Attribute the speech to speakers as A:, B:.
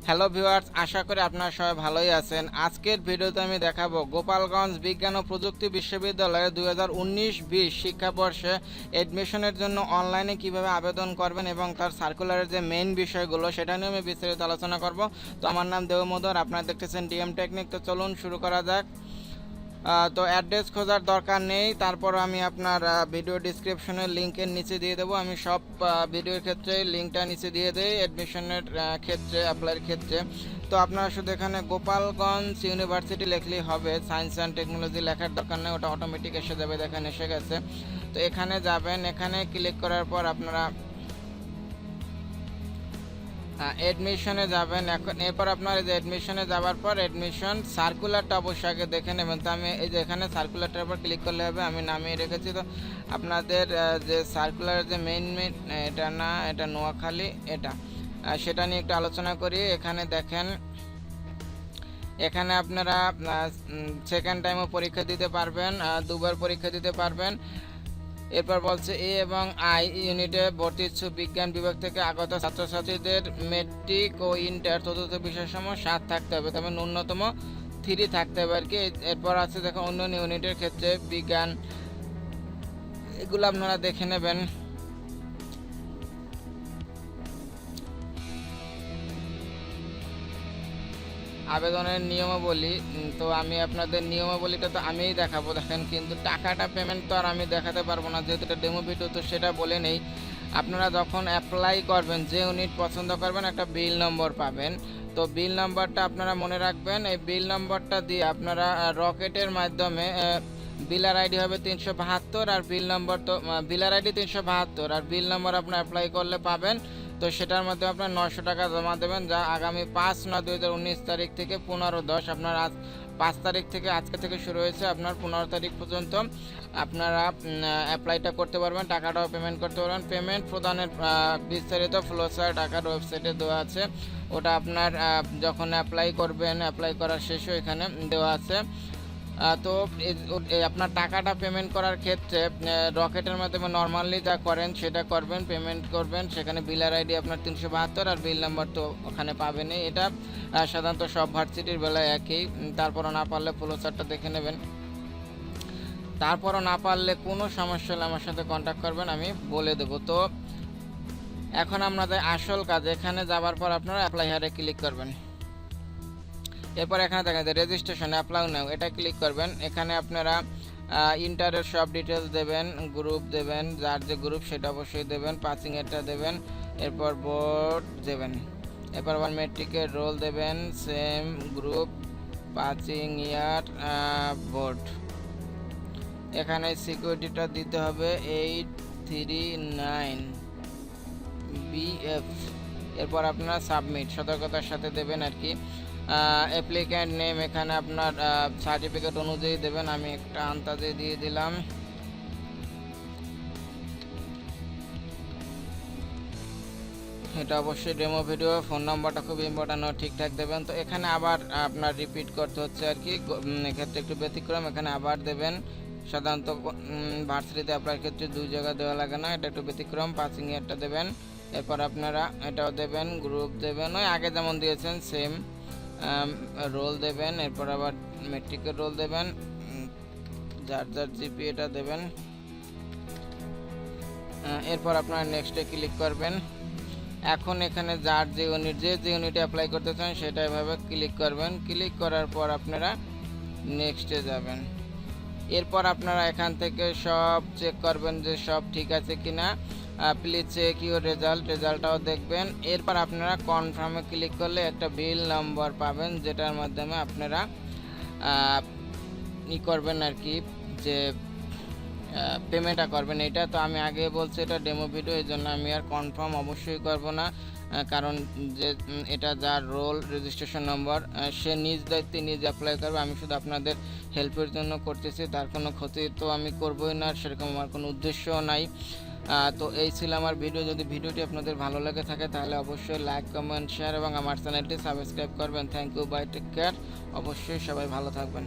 A: Hello viewers, আশা করি আপনারা সবাই ভালোই আছেন। আজকের ভিডিওতে আমি দেখাবো গোপালগঞ্জ বিজ্ঞান ও প্রযুক্তি বিশ্ববিদ্যালয়ে 2019-20 শিক্ষাবর্ষে অ্যাডমিশনের জন্য অনলাইনে কিভাবে আবেদন করবেন এবং তার সার্কুলারের যে মেইন বিষয়গুলো সেটা নিয়ে আমি বিস্তারিত আলোচনা করব। তো আমার নাম দেবমোদর, আপনারা দেখতেছেন Dmtechnic। তো চলুন শুরু করা যাক। তো অ্যাড্রেস খোঁজার দরকার নেই, তারপর আমি আপনার ভিডিও ডিসক্রিপশনের লিঙ্কের নিচে দিয়ে দেবো। আমি সব ভিডিওর ক্ষেত্রে লিঙ্কটা নিচে দিয়ে দিই অ্যাডমিশনের ক্ষেত্রে, অ্যাপ্লাইয়ের ক্ষেত্রে। তো আপনারা শুধু এখানে গোপালগঞ্জ ইউনিভার্সিটি লিখলেই হবে, সায়েন্স অ্যান্ড টেকনোলজি লেখার দরকার নেই, ওটা অটোমেটিক এসে যাবে। দেখেন এসে গেছে। তো এখানে যাবেন, এখানে ক্লিক করার পর আপনারা অ্যাডমিশনে যাবেন। এখন এরপর আপনার এই যে অ্যাডমিশনে যাওয়ার পর অ্যাডমিশন সার্কুলারটা অবশ্যই আগে দেখে নেবেন। তো আমি এই যে এখানে সার্কুলারটার উপর ক্লিক করলে হবে, আমি নামিয়ে রেখেছি। তো আপনাদের যে সার্কুলারের যে মেইন এটা না, এটা নোয়াখালী, এটা সেটা নিয়ে একটু আলোচনা করি। এখানে দেখেন, এখানে আপনারা সেকেন্ড টাইমও পরীক্ষা দিতে পারবেন, দুবার পরীক্ষা দিতে পারবেন। এরপর বলছে এ এবং আই ইউনিটে ভর্তি ইচ্ছুক বিজ্ঞান বিভাগ থেকে আগত ছাত্রছাত্রীদের মেট্রিক ও ইন্টার চতুর্থ বিষয়সমূহ 7 থাকতে হবে, তবে ন্যূনতম 3 থাকতে হবে আর কি। এরপর আছে দেখো অন্য ইউনিটের ক্ষেত্রে বিজ্ঞান, এগুলো আপনারা দেখে নেবেন। আবেদনের নিয়মাবলী, তো আমি আপনাদের নিয়মাবলীটা তো আমিই দেখাবো। দেখেন, কিন্তু টাকাটা পেমেন্ট তো আর আমি দেখাতে পারবো না, যেহেতু এটা ডেমো ভিডিও। তো সেটা বলে নেই, আপনারা যখন অ্যাপ্লাই করবেন, যে ইউনিট পছন্দ করবেন একটা বিল নম্বর পাবেন। তো বিল নম্বরটা আপনারা মনে রাখবেন। এই বিল নম্বরটা দিয়ে আপনারা রকেটের মাধ্যমে বিলার আইডি হবে 372, আর বিল নম্বর তো বিলার আইডি 372, আর বিল নম্বর আপনার অ্যাপ্লাই করলে পাবেন। তো সেটার মধ্যে আপনার 900 টাকা জমা দেবেন, যা আগামী 5/9/2019 তারিখ থেকে 15/10, আপনার আজ 5 তারিখ থেকে, আজকে থেকে শুরু হয়েছে, আপনার 15 তারিখ পর্যন্ত আপনারা অ্যাপ্লাইটা করতে পারবেন, টাকাটাও পেমেন্ট করতে পারবেন। পেমেন্ট প্রদানের বিস্তারিত ফ্লোচার্ট টাকার ওয়েবসাইটে দেওয়া আছে, ওটা আপনার যখন অ্যাপ্লাই করবেন, অ্যাপ্লাই করার শেষও এখানে দেওয়া আছে। তো আপনার টাকাটা পেমেন্ট করার ক্ষেত্রে রকেটের মাধ্যমে নর্মালি যা করেন সেটা করবেন, পেমেন্ট করবেন। সেখানে বিলার আইডি আপনার 372 আর বিল নাম্বার তো ওখানে পাবেনই। এটা সাধারণত সব ভার্সিটির বেলায় একই। তারপরও না পারলে ফ্লোচার্টটা দেখে নেবেন। তারপরও না পারলে কোনো সমস্যা হলে আমার সাথে কন্ট্যাক্ট করবেন, আমি বলে দেবো। তো এখন আপনাদের আসল কাজ, এখানে যাওয়ার পর আপনারা অ্যাপ্লাই হারে ক্লিক করবেন। এরপর এখানে দেখেন রেজিস্ট্রেশন অ্যাপ্লাই নাও, এটা ক্লিক করবেন। এখানে আপনারা ইন্টারের সব ডিটেলস দেবেন, গ্রুপ দেবেন, যার যে গ্রুপ সেটা অবশ্যই দেবেন, পাসিং এরটা দেবেন, এরপর বোর্ড দেবেন, এরপর আবার মেট্রিকের রোল দেবেন, সেম গ্রুপ, পাসিং ইয়ার, বোর্ড। এখানে সিকিউরিটিটা দিতে হবে 839 BF। এরপর আপনারা সাবমিট সতর্কতার সাথে দেবেন আর কি। অ্যাপ্লিক্যান্ট নেম এখানে আপনার সার্টিফিকেট অনুযায়ী দেবেন, আমি একটা আন্দাজে দিয়ে দিলাম। এটা অবশ্যই ডেমো ভিডিও, ফোন নাম্বারটা খুব ইম্পর্ট্যান্ট, ঠিকঠাক দেবেন। তো এখানে আবার আপনার রিপিট করতে হচ্ছে আর কি, এক্ষেত্রে একটু ব্যতিক্রম, এখানে আবার দেবেন। সাধারণত ভার্সিটিতে আপনার ক্ষেত্রে 2 জায়গা দেওয়া লাগে না, এটা একটু ব্যতিক্রম। পাসিং ইয়ারটা দেবেন, এরপর আপনারা এটাও দেবেন, গ্রুপ দেবেন, ওই আগে যেমন দিয়েছেন সেম। রোল দেবেন, এরপর আবার মেট্রিকের রোল দেবেন, যার যার জিপি এটা দেবেন। এরপর আপনারা নেক্সটে ক্লিক করবেন। এখন এখানে যার যে ইউনিট, যে ইউনিটে অ্যাপ্লাই করতে চান সেটা এভাবে ক্লিক করবেন। ক্লিক করার পর আপনারা নেক্সটে যাবেন। এরপর আপনারা এখান থেকে সব চেক করবেন যে সব ঠিক আছে কিনা। প্লিজ চেক ইউর রেজাল্টটাও দেখবেন। এরপর আপনারা কনফার্মে ক্লিক করলে একটা বিল নম্বর পাবেন, যেটার মাধ্যমে আপনারা ই করবেন আর কি, যে পেমেন্টটা করবেন। এটা তো আমি আগে বলছি এটা ডেমো ভিডিও, এই জন্য আমি আর কনফার্ম অবশ্যই করব না, কারণ যে এটা যার রোল রেজিস্ট্রেশন নম্বর সে নিজ দায়িত্বে নিজে অ্যাপ্লাই করবে, আমি শুধু আপনাদের হেল্পের জন্য করতেছি, তার কোনো ক্ষতি তো আমি করবই না, সেরকম আমার কোনো উদ্দেশ্যও নাই। তো এই ছিল আমার ভিডিও। যদি ভিডিওটি আপনাদের ভালো লাগে থাকে তাহলে অবশ্যই লাইক, কমেন্ট, শেয়ার এবং আমার চ্যানেলটি সাবস্ক্রাইব করবেন। Thank you, bye, take care. অবশ্যই সবাই ভালো থাকবেন।